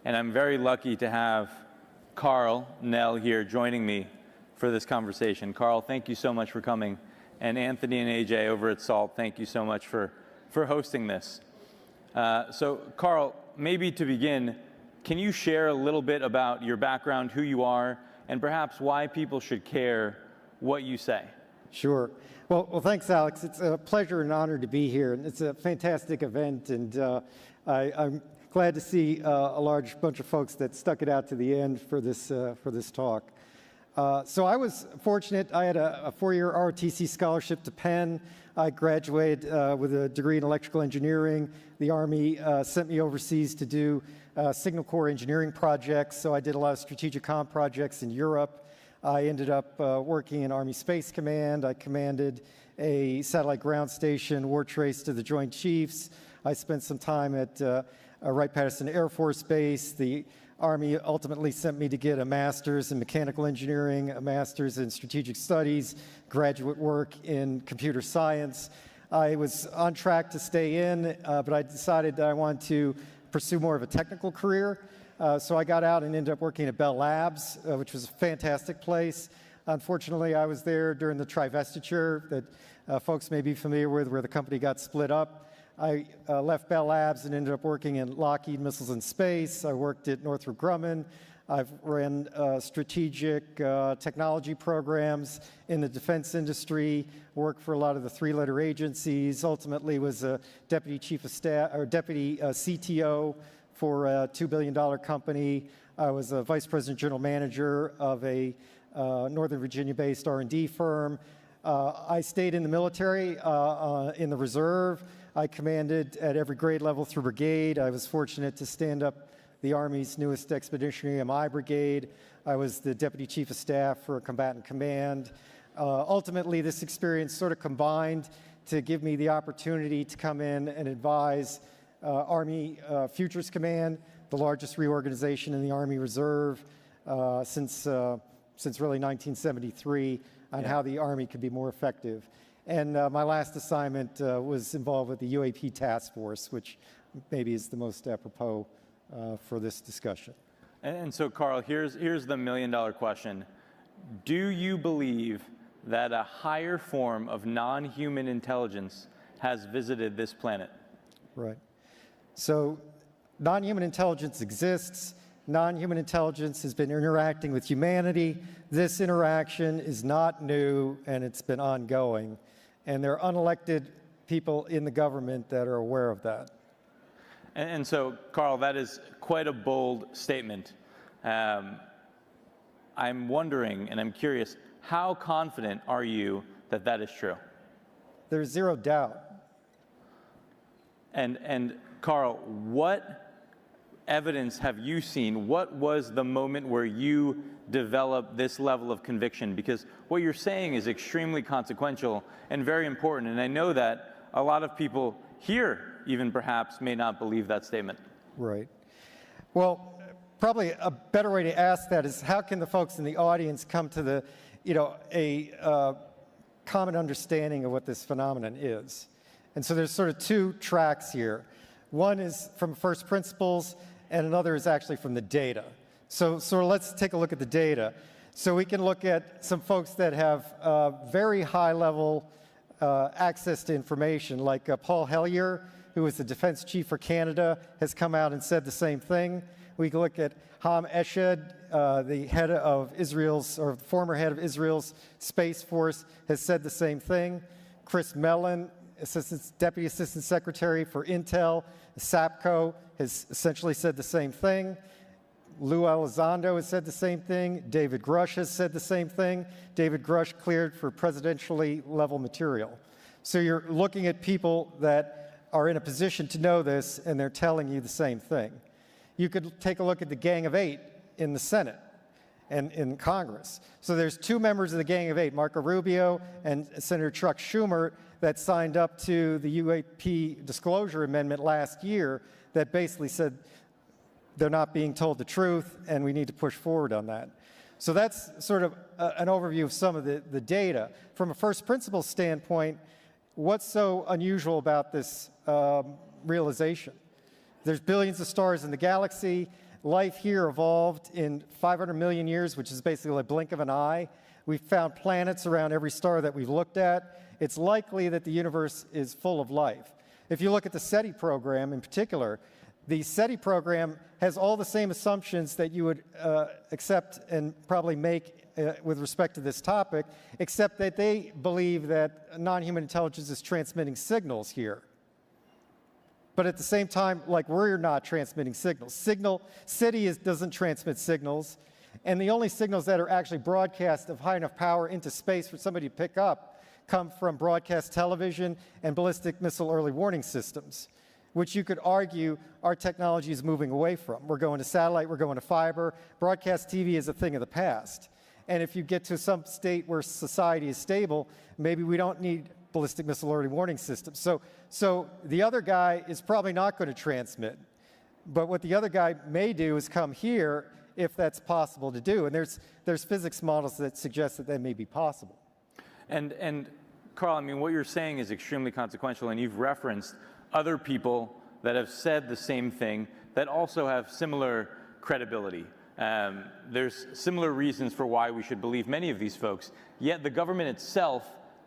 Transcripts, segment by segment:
and I'm very lucky to have Karl Nell here joining me for this conversation. Karl, thank you so much for coming, and Anthony and AJ over at SALT, thank you so much for hosting this. So Karl, maybe to begin, can you share a little bit about your background, who you are, and perhaps why people should care what you say? Sure. Well, thanks, Alex. It's a pleasure and honor to be here, and it's a fantastic event, and I'm glad to see a large bunch of folks that stuck it out to the end for this talk. So I was fortunate. I had a four-year ROTC scholarship to Penn. I graduated with a degree in electrical engineering. The Army sent me overseas to do signal corps engineering projects, so I did a lot of strategic comm projects in Europe. I ended up working in Army Space Command. I commanded a satellite ground station, war trace to the Joint Chiefs. I spent some time at Wright-Patterson Air Force Base. The Army ultimately sent me to get a master's in mechanical engineering, a master's in strategic studies, graduate work in computer science. I was on track to stay in, but I decided that I wanted to pursue more of a technical career. So I got out and ended up working at Bell Labs, which was a fantastic place. Unfortunately, I was there during the trivestiture that folks may be familiar with, where the company got split up. I left Bell Labs and ended up working in Lockheed Missiles and Space. I worked at Northrop Grumman. I've ran strategic technology programs in the defense industry, worked for a lot of the three-letter agencies, ultimately was a deputy chief of staff, or deputy CTO for a $2 billion company. I was a vice president general manager of a Northern Virginia-based R&D firm. I stayed in the military, in the reserve. I commanded at every grade level through brigade. I was fortunate to stand up the Army's newest expeditionary MI brigade. I was the deputy chief of staff for a combatant command. Ultimately, this experience sort of combined to give me the opportunity to come in and advise Army Futures Command, the largest reorganization in the Army Reserve since really 1973, on how the Army could be more effective. And my last assignment was involved with the UAP task force, which maybe is the most apropos for this discussion. And so, Karl, here's the million-dollar question. Do you believe that a higher form of non-human intelligence has visited this planet? Right. So non-human intelligence exists. Non-human intelligence has been interacting with humanity. This interaction is not new, and it's been ongoing. And there are unelected people in the government that are aware of that. And so, Karl, that is quite a bold statement. I'm wondering, and I'm curious, how confident are you that that is true? There's zero doubt. And Karl, what evidence have you seen? What was the moment where you developed this level of conviction? Because what you're saying is extremely consequential and very important, and I know that a lot of people here even perhaps may not believe that statement. Right. Well, probably a better way to ask that is, how can the folks in the audience come to a common understanding of what this phenomenon is? And so there's sort of two tracks here. One is from first principles, and another is actually from the data. So let's take a look at the data. So we can look at some folks that have very high-level access to information, like Paul Hellyer, who is the defense chief for Canada, has come out and said the same thing. We can look at Ham Eshed, the head of Israel's, or former head of Israel's Space Force, has said the same thing. Chris Mellon, Deputy Assistant Secretary for Intel, SAPCO, has essentially said the same thing. Lou Elizondo has said the same thing. David Grusch has said the same thing. David Grusch cleared for presidentially level material. So you're looking at people that are in a position to know this, and they're telling you the same thing. You could take a look at the Gang of Eight in the Senate and in Congress. So there's two members of the Gang of Eight, Marco Rubio and Senator Chuck Schumer, that signed up to the UAP disclosure amendment last year that basically said they're not being told the truth and we need to push forward on that. So that's sort of an overview of some of the data. From a first principles standpoint, what's so unusual about this realization? There's billions of stars in the galaxy. life here evolved in 500 million years, which is basically a blink of an eye. We've found planets around every star that we've looked at. It's likely that the universe is full of life. If you look at the SETI program in particular, the SETI program has all the same assumptions that you would accept and probably make with respect to this topic, except that they believe that non-human intelligence is transmitting signals here. But at the same time, like, we're not transmitting signals. SETI doesn't transmit signals, and the only signals that are actually broadcast of high enough power into space for somebody to pick up come from broadcast television and ballistic missile early warning systems, which you could argue our technology is moving away from. We're going to satellite, we're going to fiber. Broadcast TV is a thing of the past. And if you get to some state where society is stable, maybe we don't need ballistic missile early warning systems. So the other guy is probably not going to transmit. But what the other guy may do is come here if that's possible to do. And there's physics models that suggest that may be possible. And Karl, I mean, what you're saying is extremely consequential, and you've referenced other people that have said the same thing that also have similar credibility. There's similar reasons for why we should believe many of these folks, yet the government itself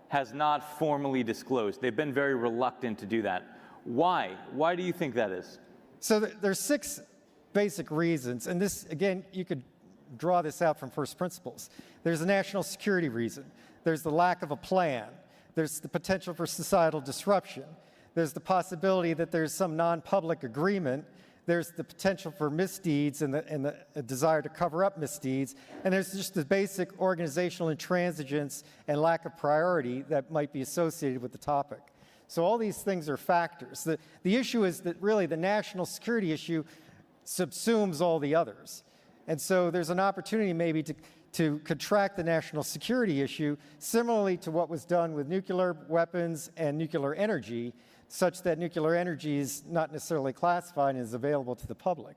has not formally disclosed. They've been very reluctant to do that. Why? Why do you think that is? So there's 6 basic reasons, and this, again, you could draw this out from first principles. There's a national security reason. There's the lack of a plan. There's the potential for societal disruption. There's the possibility that there's some non-public agreement. There's the potential for misdeeds and the desire to cover up misdeeds. And there's just the basic organizational intransigence and lack of priority that might be associated with the topic. So all these things are factors. The issue is that really the national security issue subsumes all the others. And so there's an opportunity maybe to contract the national security issue similarly to what was done with nuclear weapons and nuclear energy, such that nuclear energy is not necessarily classified and is available to the public.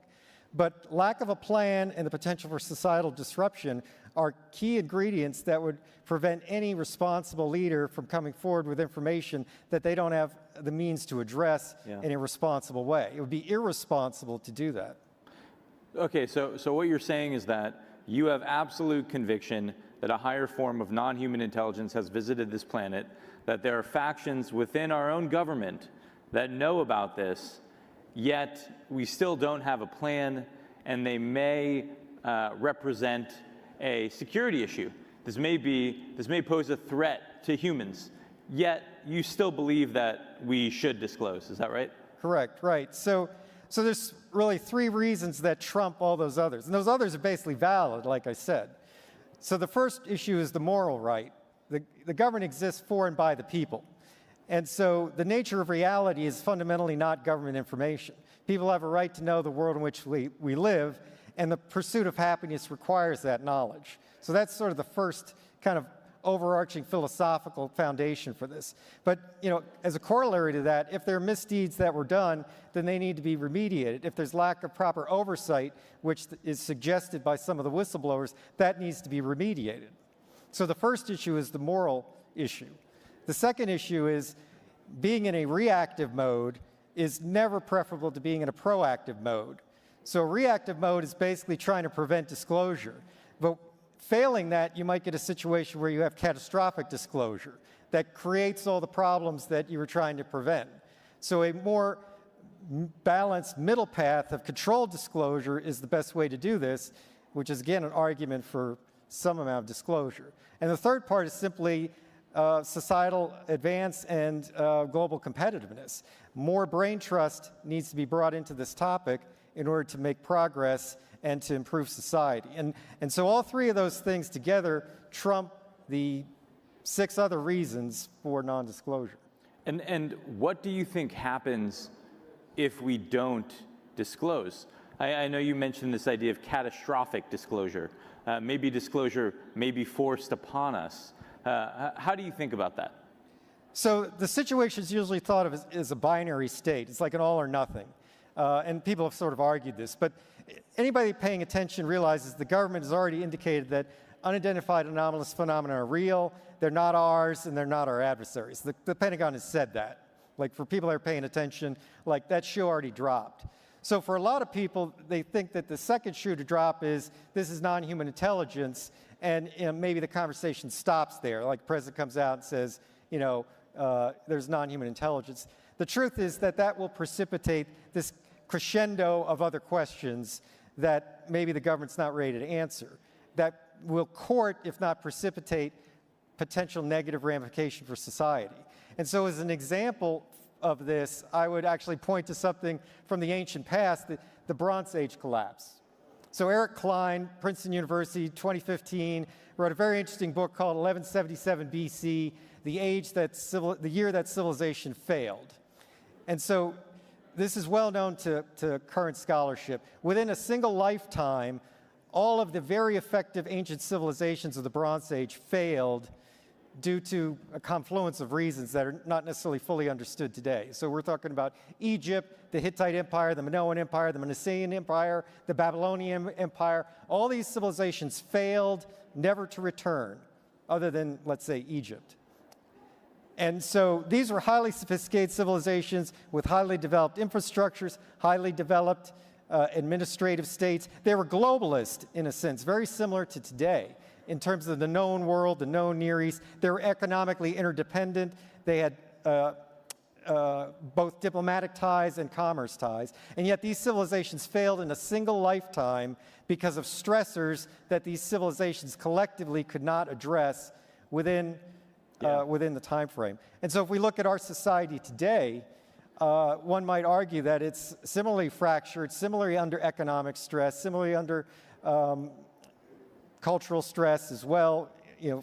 But lack of a plan and the potential for societal disruption are key ingredients that would prevent any responsible leader from coming forward with information that they don't have the means to address in a responsible way. It would be irresponsible to do that. Okay, so what you're saying is that you have absolute conviction that a higher form of non-human intelligence has visited this planet, that there are factions within our own government that know about this, yet we still don't have a plan, and they may represent a security issue. This may pose a threat to humans, yet you still believe that we should disclose. Is that right? Correct, right. So there's really 3 reasons that trump all those others. And those others are basically valid, like I said. So the first issue is the moral right. The government exists for and by the people. And so the nature of reality is fundamentally not government information. People have a right to know the world in which we live, and the pursuit of happiness requires that knowledge. So that's sort of the first kind of overarching philosophical foundation for this. But, as a corollary to that, if there are misdeeds that were done, then they need to be remediated. If there's lack of proper oversight, which is suggested by some of the whistleblowers, that needs to be remediated. So the first issue is the moral issue. The second issue is being in a reactive mode is never preferable to being in a proactive mode. So reactive mode is basically trying to prevent disclosure. But failing that, you might get a situation where you have catastrophic disclosure that creates all the problems that you were trying to prevent. So a more balanced middle path of controlled disclosure is the best way to do this, which is, again, an argument for some amount of disclosure. And the third part is simply societal advance and global competitiveness. More brain trust needs to be brought into this topic in order to make progress and to improve society. And so all 3 of those things together trump the 6 other reasons for non-disclosure. And what do you think happens if we don't disclose? I know you mentioned this idea of catastrophic disclosure. Maybe disclosure may be forced upon us. How do you think about that? So the situation is usually thought of as a binary state. It's like an all or nothing. And people have sort of argued this. But anybody paying attention realizes the government has already indicated that unidentified anomalous phenomena are real, they're not ours, and they're not our adversaries. The Pentagon has said that. Like, for people that are paying attention, like, that shoe already dropped. So for a lot of people, they think that the second shoe to drop is this is non-human intelligence, and maybe the conversation stops there. Like the president comes out and says, there's non-human intelligence. The truth is that that will precipitate this crescendo of other questions that maybe the government's not ready to answer, that will court, if not precipitate, potential negative ramification for society. And so as an example of this, I would actually point to something from the ancient past, the Bronze Age collapse. So Eric Klein, Princeton University, 2015, wrote a very interesting book called 1177 BC, the year that civilization failed. And so this is well known to current scholarship. Within a single lifetime, all of the very effective ancient civilizations of the Bronze Age failed due to a confluence of reasons that are not necessarily fully understood today. So we're talking about Egypt, the Hittite Empire, the Minoan Empire, the Manassean Empire, the Babylonian Empire. All these civilizations failed, never to return, other than, let's say, Egypt. And so these were highly sophisticated civilizations with highly developed infrastructures, highly developed administrative states. They were globalist, in a sense, very similar to today in terms of the known world, the known Near East. They were economically interdependent. They had both diplomatic ties and commerce ties. And yet these civilizations failed in a single lifetime because of stressors that these civilizations collectively could not address within the time frame. And so if we look at our society today, one might argue that it's similarly fractured, similarly under economic stress, similarly under cultural stress as well,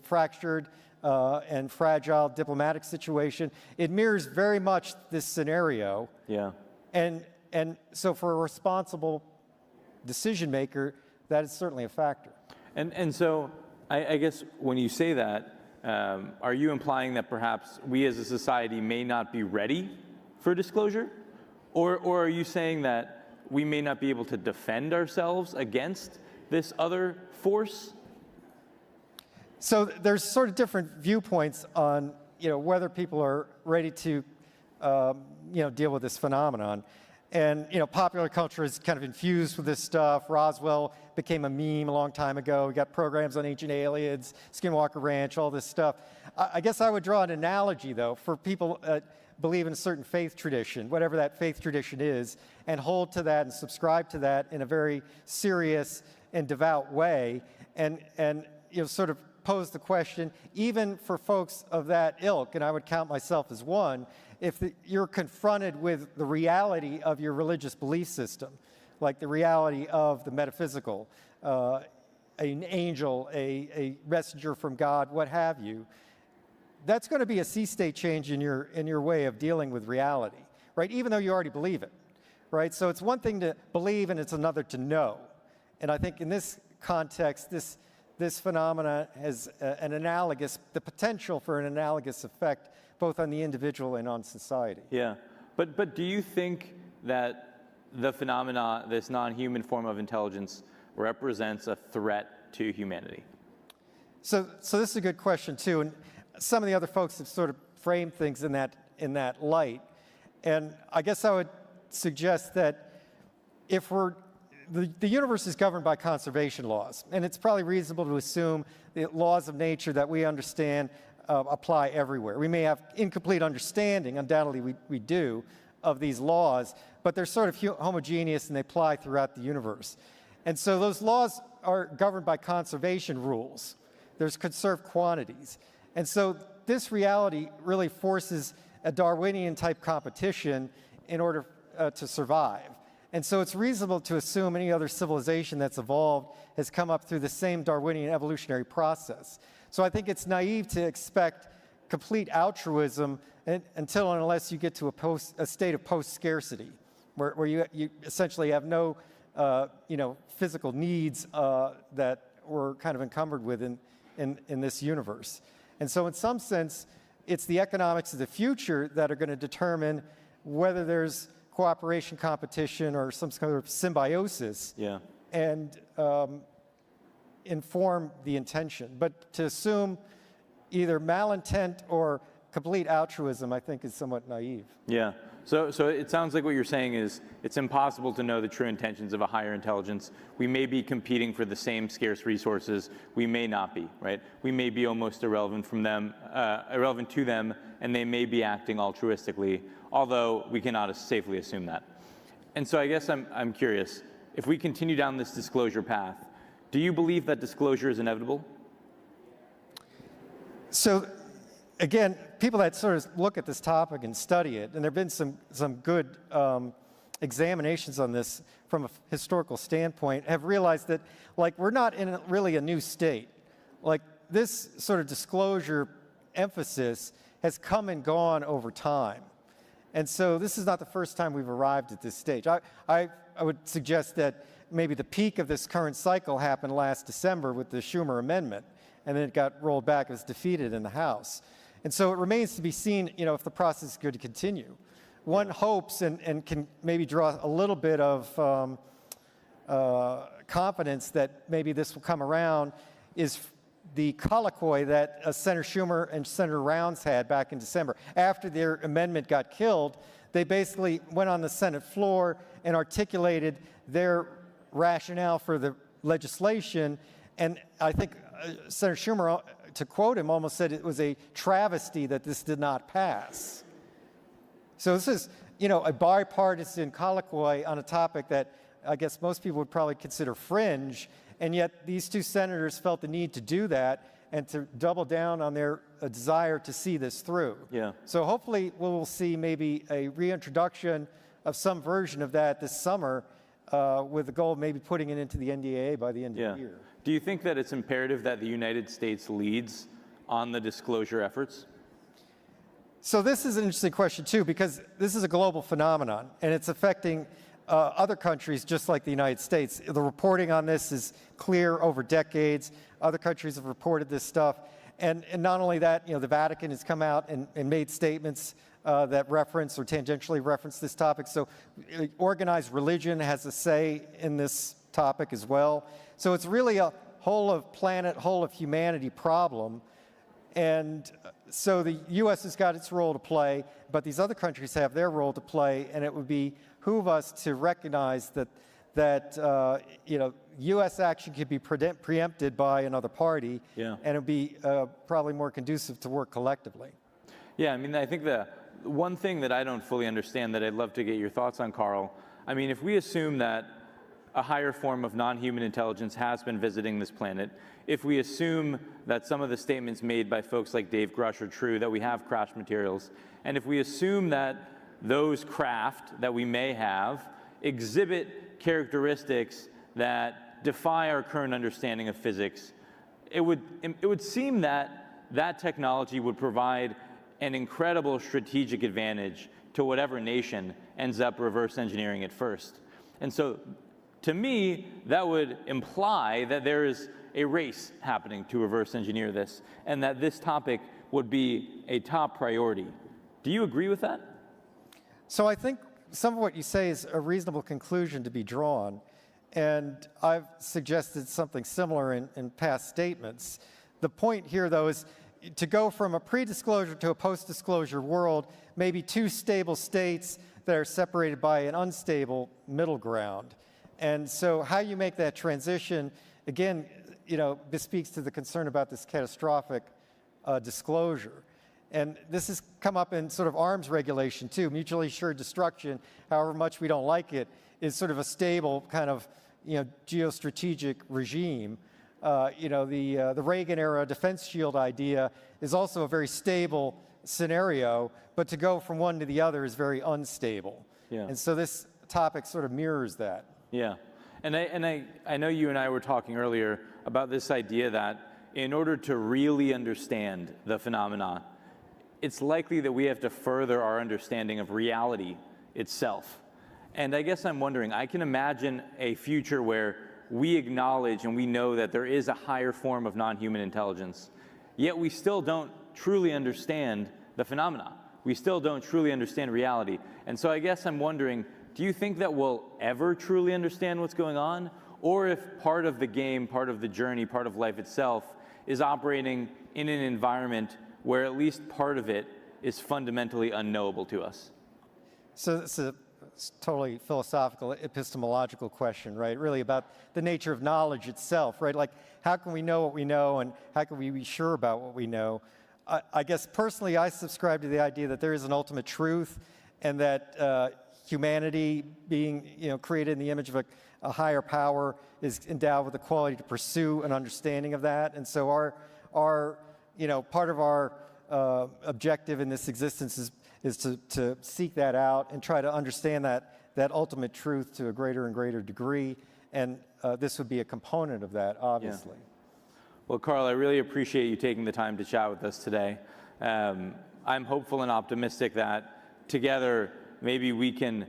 fractured and fragile diplomatic situation. It mirrors very much this scenario. Yeah. And so for a responsible decision maker, that is certainly a factor. And so I guess when you say that, are you implying that perhaps we as a society may not be ready for disclosure? Or are you saying that we may not be able to defend ourselves against this other force? So there's sort of different viewpoints on whether people are ready to deal with this phenomenon. And popular culture is kind of infused with this stuff. Roswell became a meme a long time ago. We got programs on ancient aliens, Skinwalker Ranch, all this stuff. I guess I would draw an analogy, though, for people that believe in a certain faith tradition, whatever that faith tradition is, and hold to that and subscribe to that in a very serious and devout way, and sort of pose the question, even for folks of that ilk, and I would count myself as one, if you're confronted with the reality of your religious belief system, like the reality of the metaphysical, an angel, a messenger from God, what have you, that's going to be a sea state change in your way of dealing with reality, right? Even though you already believe it, right? So it's one thing to believe and it's another to know. And I think in this context, this phenomena has the potential for an analogous effect both on the individual and on society. Yeah, but do you think that the phenomena, this non-human form of intelligence, represents a threat to humanity? So this is a good question too, and some of the other folks have sort of framed things in that light. And I guess I would suggest that if the universe is governed by conservation laws, and it's probably reasonable to assume the laws of nature that we understand apply everywhere. We may have incomplete understanding, undoubtedly we do, of these laws, but they're sort of homogeneous and they apply throughout the universe. And so those laws are governed by conservation rules. There's conserved quantities. And so this reality really forces a Darwinian type competition in order to survive. And so it's reasonable to assume any other civilization that's evolved has come up through the same Darwinian evolutionary process. So I think it's naive to expect complete altruism until and unless you get to a state of post-scarcity, where you essentially have no physical needs that we're kind of encumbered with in this universe. And so in some sense, it's the economics of the future that are going to determine whether there's cooperation, competition, or some kind of symbiosis, and inform the intention. But to assume either malintent or complete altruism, I think, is somewhat naive. Yeah. So it sounds like what you're saying is it's impossible to know the true intentions of a higher intelligence. We may be competing for the same scarce resources. We may not be, right? We may be almost irrelevant to them, and they may be acting altruistically, although we cannot safely assume that. And so I guess I'm curious, if we continue down this disclosure path, do you believe that disclosure is inevitable? So again, people that sort of look at this topic and study it, and there have been some good examinations on this from a historical standpoint, have realized that, like, we're not in really a new state. Like, this sort of disclosure emphasis has come and gone over time. And so this is not the first time we've arrived at this stage. I would suggest that maybe the peak of this current cycle happened last December with the Schumer amendment, and then it got rolled back, it was defeated in the House. And so it remains to be seen, if the process is going to continue. One hopes and can maybe draw a little bit of confidence that maybe this will come around is the colloquy that Senator Schumer and Senator Rounds had back in December. After their amendment got killed, they basically went on the Senate floor and articulated their rationale for the legislation. And I think Senator Schumer, to quote him, almost said it was a travesty that this did not pass. So this is, a bipartisan colloquy on a topic that I guess most people would probably consider fringe, and yet these two senators felt the need to do that and to double down on their desire to see this through. Yeah. So hopefully we'll see maybe a reintroduction of some version of that this summer with the goal of maybe putting it into the NDAA by the end of the year. Do you think that it's imperative that the United States leads on the disclosure efforts? So this is an interesting question, too, because this is a global phenomenon, and it's affecting other countries just like the United States. The reporting on this is clear over decades. Other countries have reported this stuff. And not only that, the Vatican has come out and made statements that reference or tangentially reference this topic. So organized religion has a say in this topic as well. So it's really a whole of planet, whole of humanity problem. And so the U.S. has got its role to play, but these other countries have their role to play, and it would behoove us to recognize that U.S. action could be preempted by another party, and it would be probably more conducive to work collectively. Yeah, I think the one thing that I don't fully understand that I'd love to get your thoughts on, Karl, if we assume that a higher form of non-human intelligence has been visiting this planet, if we assume that some of the statements made by folks like Dave Grusch are true, that we have crash materials, and if we assume that those craft that we may have exhibit characteristics that defy our current understanding of physics, it would seem that that technology would provide an incredible strategic advantage to whatever nation ends up reverse engineering it first. And so, to me, that would imply that there is a race happening to reverse engineer this, and that this topic would be a top priority. Do you agree with that? So I think some of what you say is a reasonable conclusion to be drawn, and I've suggested something similar in past statements. The point here, though, is to go from a pre-disclosure to a post-disclosure world, maybe two stable states that are separated by an unstable middle ground. And so how you make that transition, again, bespeaks to the concern about this catastrophic disclosure. And this has come up in sort of arms regulation, too. Mutually assured destruction, however much we don't like it, is sort of a stable kind of, geostrategic regime. The Reagan-era defense shield idea is also a very stable scenario, but to go from one to the other is very unstable. Yeah. And so this topic sort of mirrors that. Yeah, and I know you and I were talking earlier about this idea that in order to really understand the phenomena, it's likely that we have to further our understanding of reality itself. And I guess I'm wondering, I can imagine a future where we acknowledge and we know that there is a higher form of non-human intelligence, yet we still don't truly understand the phenomena. We still don't truly understand reality. And so I guess I'm wondering, do you think that we'll ever truly understand what's going on? Or if part of the game, part of the journey, part of life itself is operating in an environment where at least part of it is fundamentally unknowable to us? So it's a totally philosophical, epistemological question, right? Really about the nature of knowledge itself, right? Like, how can we know what we know, and how can we be sure about what we know? I guess personally, I subscribe to the idea that there is an ultimate truth, and that humanity, being created in the image of a higher power, is endowed with the quality to pursue an understanding of that. And so our part of our objective in this existence is to seek that out and try to understand that ultimate truth to a greater and greater degree. And this would be a component of that, obviously. Yeah. Well, Karl, I really appreciate you taking the time to chat with us today. I'm hopeful and optimistic that together maybe we can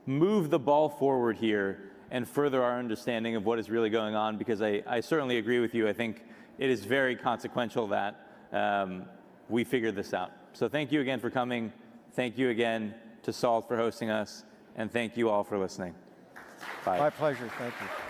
move the ball forward here and further our understanding of what is really going on, because I certainly agree with you. I think it is very consequential that we figure this out. So thank you again for coming. Thank you again to SALT for hosting us. And thank you all for listening. Bye. My pleasure. Thank you.